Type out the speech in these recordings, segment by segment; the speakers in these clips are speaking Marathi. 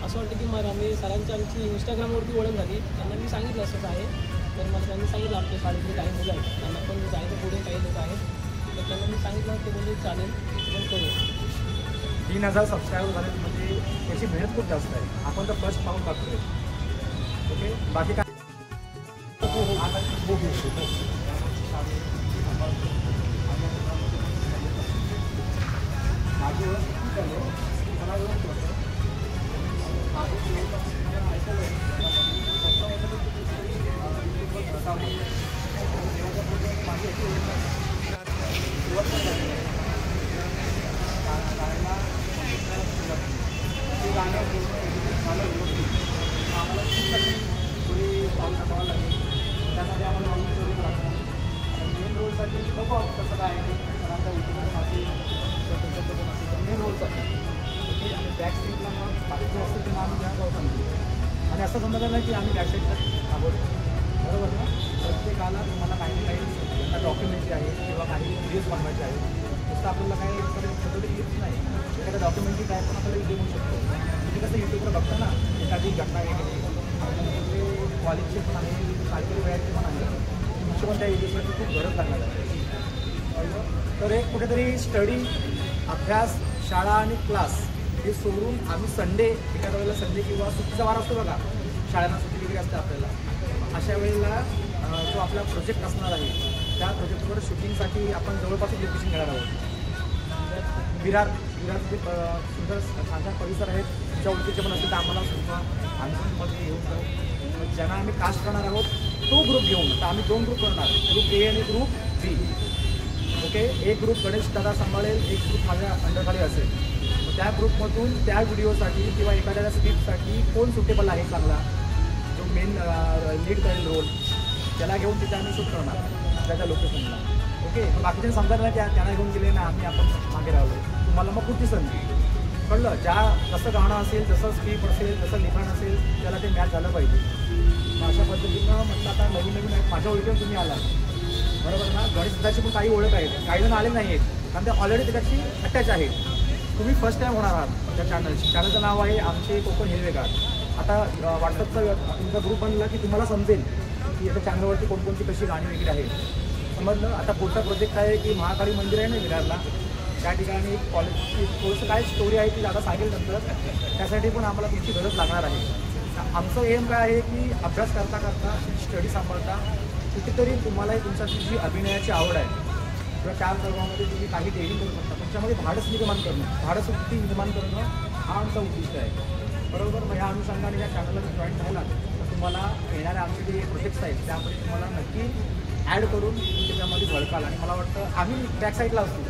असं वाटतं की मला मी सरांची आमची इंस्टाग्रामवरती ओळख झाली. त्यांना मी सांगितलं असंच आहे. तर मला त्यांनी सांगितलं आमच्या शाळेतले काही मुलं आहेत त्यांना पण जायचं पुढे काही लोक आहेत. तर त्यांना मी सांगितलं ते बोलले चालेल पण करू. 3000 सबस्क्रायबर झाले म्हणजे त्याची मेहनत खूप जास्त आहे. आपण तर फर्स्ट पाऊल टाकतोय. ओके बाकी काय माझी ओळख किती झाली मला ओळख होतं टाकावं लागेल त्यासाठी आम्हाला नवीन लागतं. मेन रोडसाठी बघू कसं काय आहे सरांच्या उद्योगातून असेल स्वतंत्रपणे असेल मेन रोडसाठी ओके. आणि बॅक साईडला मग बाकीचं असेल ते आम्ही घ्या जाऊ सांगतो. आणि असं समजलं नाही की आम्ही बॅक साईडला राबवतो बरोबर ना. प्रत्येकाला तुम्हाला काही ना काही डॉक्युमेंटरी आहे किंवा काही व्हिडिओज बनवायचे आहेत. नुसतं आपल्याला काही छोटे येत नाही. एखाद्या डॉक्युमेंटरी काय पण आपल्याला व्हिडिओ होऊ शकतो. म्हणजे कसं यूट्यूबवर बघतं ना एखादी घटना वगैरे कॉलेजचे पण आहे सारखे वयाचे पण आहे तुमची पण त्या एरियासाठी खूप गरज लागणार आहे. तर एक कुठेतरी स्टडी अभ्यास शाळा आणि क्लास हे सोडून आम्ही संडे एखाद्या वेळेला संडे किंवा सुट्टीचा वार असतो बघा शाळांना सुट्टी वगैरे असते आपल्याला. अशा वेळेला जो आपला प्रोजेक्ट असणार आहे त्या प्रोजेक्टवर शूटिंगसाठी आपण जवळपास लोकेशन घेणार आहोत. विरारचे सुंदर छान छान परिसर आहेत. तुमच्या ओळखीचे पण असेल तर आम्हाला सुद्धा आम्ही पण मध्ये येऊन जाऊ. ज्यांना आम्ही कास्ट करणार आहोत तो ग्रुप घेऊन तर आम्ही 2 ग्रुप करणार ग्रुप ए आणि ग्रुप बी. ओके एक ग्रुप गणेश दादा सांभाळेल एक ग्रुप माझ्या अंडरखाली असेल. त्या ग्रुपमधून त्या व्हिडिओसाठी किंवा एखाद्या स्क्रिप्टसाठी कोण सुटेबल आहे चांगला जो मेन लीड करेल रोल त्याला घेऊन तिथे आम्ही शूट करणार त्याच्या लोकेशनला. ओके बाकीच्या समजणार नाही त्यांना घेऊन गेले ना आम्ही आपण मागे राहिलो तुम्हाला मग कुठची संधी कळलं. ज्या जसं गाणं असेल जसं स्क्रिप्ट असेल जसं लिखाण असेल त्याला ते मॅच झालं पाहिजे. मग अशा पद्धतीनं म्हटलं आता नवीन नवीन आहेत माझ्या ओळखीवर तुम्ही आला बरोबर ना. गणेशदाची पण काही ओळख आहेत काही जण आले नाही आहेत कारण ते ऑलरेडी त्याच्याशी अटॅच आहेत. तुम्ही फर्स्ट टाईम होणार आहात त्या चॅनलचं नाव आहे आमचे कोकण हिरवेगार. आता व्हॉट्सअपचा तुमचा ग्रुप बनला की तुम्हाला समजेल की याच्या चॅनलवरती कोणकोणती कशी गाणी वगैरे आहेत समजलं. आता पुढचा प्रोजेक्ट आहे की महाकाली मंदिर आहे ना विरारला त्या ठिकाणी कॉलेजची थोडंसं काय स्टोरी आहे ती दादा सांगेल नंतर. त्यासाठी पण आम्हाला तुमची गरज लागणार आहे. आमचं एम काय आहे की अभ्यास करता करता स्टडी सांभाळता कुठेतरी तुम्हालाही तुमच्याची जी अभिनयाची आवड आहे किंवा त्या सर्वामध्ये तुम्ही काही डेअरिंग करू शकता. तुमच्यामध्ये धाडस निर्माण करणं धाडसवृत्ती निर्माण करणं हा आमचा उद्दिष्ट आहे बरोबर. मग ह्या अनुषंगाने या चॅनलला जॉईन झाला तर तुम्हाला येणाऱ्या आमचे जे प्रोजेक्ट्स आहेत त्यामध्ये तुम्हाला नक्की ॲड करून त्याच्यामध्ये झळकाल. आणि मला वाटतं आम्ही बॅक साईडला असतो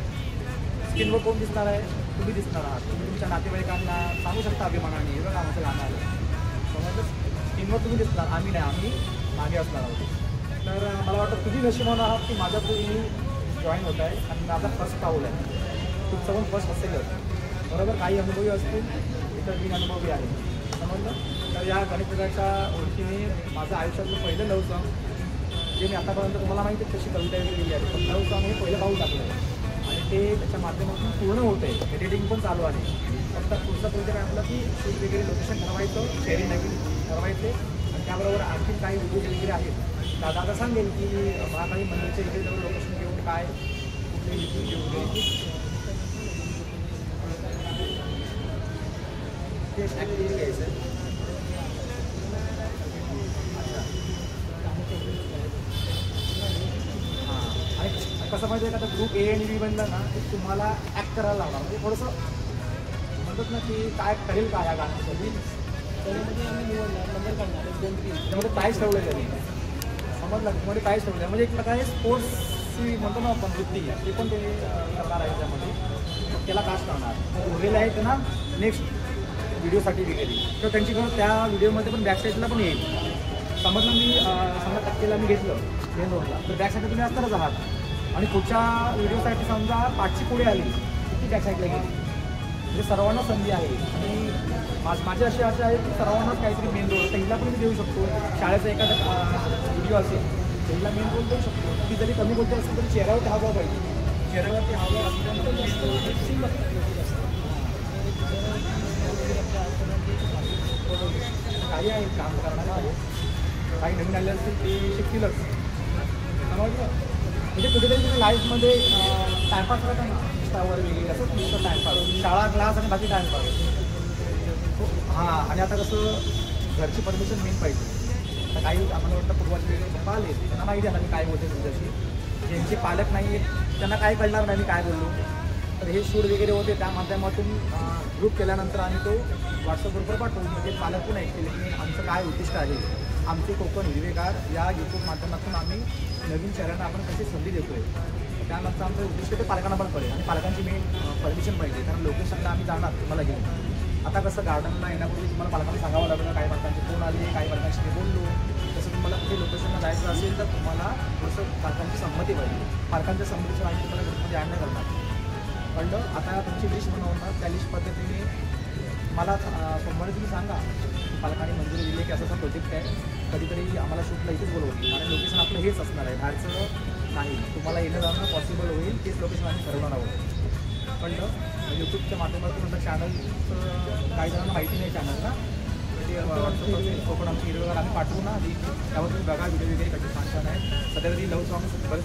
स्क्रीनवर कोण दिसणार आहे तुम्ही दिसणार आहात. तुम्ही तुमच्या नातेवाईकांना सांगू शकता अभिमानाने हे बघा आमचं गाणं आलं समजलं. स्क्रीनवर तुम्ही दिसणार आम्ही नाही आम्ही मागे असणार आहोत. तर मला वाटतं तुम्ही नशिबान आहात की माझ्या तुम्ही जॉईन होत आहे आणि माझा फर्स्ट पाऊल आहे. तुमचं पण फर्स्ट असेलच बरोबर. काही अनुभवी असतील इतर बिनअनुभवी आहे समजलं. तर या गणेशदाच्या ओळखीने माझं आयुष्यातलं पहिलं लव सॉन्ग जे मी आतापर्यंत तुम्हाला माहिती आहे कशी कविता वगैरे गेली आहे पण लव सॉन्ग हे पहिलं पाऊल टाकलं आहे आणि ते त्याच्या माध्यमातून पूर्ण होतं आहे. एडिटिंग पण चालू आहे. फक्त पुढचा प्रोजेक्ट आहे आपला की शूट वगैरे लोकेशन ठरवायचं शेअरिंग नवीन ठरवायचे आणि त्याबरोबर आणखी काही व्हिडिओज वगैरे आहेत. दादा आता सांगेल की महाकाली मंदिरच्या इथे जवळ लोकेशन घेऊन काय कुठले व्हिडिओ वगैरे तेच ॲक्टिव्हिटी घ्यायचं. कसं माहिती आहे का आता ग्रुप ए आणि बी बनला ना ते तुम्हाला ॲक्ट करायला लावणार म्हणजे थोडंसं म्हणतात ना की काय करेल का या गाण्यासाठी त्याच्यामध्ये आम्ही निवडणार नंबर काढणार 2-3 त्यामध्ये प्राईज ठेवलं त्यांनी समजलं त्यामध्ये प्राईज ठेवलं म्हणजे एक प्रकारे स्पोर्ट्सची म्हणतो ना आपण वृत्ती ते पण ते करणार आहे त्यामध्ये मग त्याला कास्ट करणार उरलेले आहे त्यांना नेक्स्ट व्हिडिओसाठी वगैरे तर त्यांची गरज त्या व्हिडिओमध्ये पण बॅक साईडला पण येईल समजलं. मी 100% मी घेतलं मेन रोडला तर बॅक साईडला तुम्ही असणारच आहात आणि पुढच्या व्हिडिओसाठी समजा पाठची पुढे आली ती बॅक साईडला गेली म्हणजे सर्वांना संधी आहे. आणि माझी अशी आशा आहे की सर्वांनाच काहीतरी मेन रोल तर हिला पण मी देऊ शकतो. शाळेचा एखादा व्हिडिओ असेल तर हिला मेन रोल देऊ शकतो. ती जरी कमी बोलते असेल तरी चेहऱ्यावरती हावभाव पाहिजे. चेहऱ्यावरती हावभाव असल्यानंतर काही आहेत काम करणारे आहेत, काही नवीन आले असतील ते शिकतीलच. समजलं? म्हणजे कुठेतरी तुम्ही लाईफमध्ये टाईमपास करता ना इंस्टावर वगैरे असंच नुसतं टाईमपास, शाळा क्लास आणि बाकी टाईमपास. हां, आणि आता कसं घरची परमिशन मेन पाहिजे. आता काही आम्हाला वाटतं पूर्वाचे वेगळे पप्पा आले त्यांना माहिती आहे ना मी काय बोलते तुमच्याशी. ज्यांचे पालक नाही आहेत त्यांना काय कळणार नाही मी काय बोललो. तर हे शूट वगैरे होते त्या माध्यमातून ग्रुप केल्यानंतर आम्ही तो व्हॉट्सअप ग्रुपवर पाठवू. म्हणजे पालक पण ऐकतील की आमचं काय उद्दिष्ट आहे. आमचे कोकण हिरवेगार या यूट्यूब माध्यमातून आम्ही नवीन चेहऱ्यांना आपण कशी संधी देतो आहे. त्यानंतर आमचं उद्दिष्ट ते पालकांना पण कळेल आणि पालकांची मेन परमिशन पाहिजे. कारण लोकेशनला आम्ही जाणार तुम्हाला घेऊन. आता कसं गार्डनला येण्यापूर्वी तुम्हाला पालकांना सांगावं लागलं, काही पालकांचे फोन आले, काही पालकांशी मी बोललो. तसं तुम्हाला कुठे लोकेशनला जायचं असेल तर तुम्हाला थोडंसं पालकांची संमती पाहिजे. पालकांच्या संमतीशिवाय आम्ही तुम्हाला ग्रुपमध्ये ॲड नाही करणार. कळलं? आता तुमची लिस्ट बनवणार, त्या लिस्ट पद्धतीने मला सोमवारी तुम्ही सांगा पालकांनी मंजुरी दिली की असा प्रोजेक्ट आहे. कधीतरी आम्हाला शूटला इथेच बोलवतील आणि लोकेशन आपलं हेच असणार आहे, बाहेरचं नाही. तुम्हाला येणं जाणं पॉसिबल होईल तेच लोकेशन आम्ही ठरवणार आहोत. कळलं? यूट्यूबच्या माध्यमातून आता चॅनलचं काही जणांना माहिती नाही चॅनलला. ते व्हॉट्सअपवर कोकण आमची हिरवेगार आम्ही पाठवू ना आधी, त्यावर तुम्ही बघा व्हिडिओ वगैरे कधी छान छान आहे. सध्या तरी लव सॉंग्स बरेच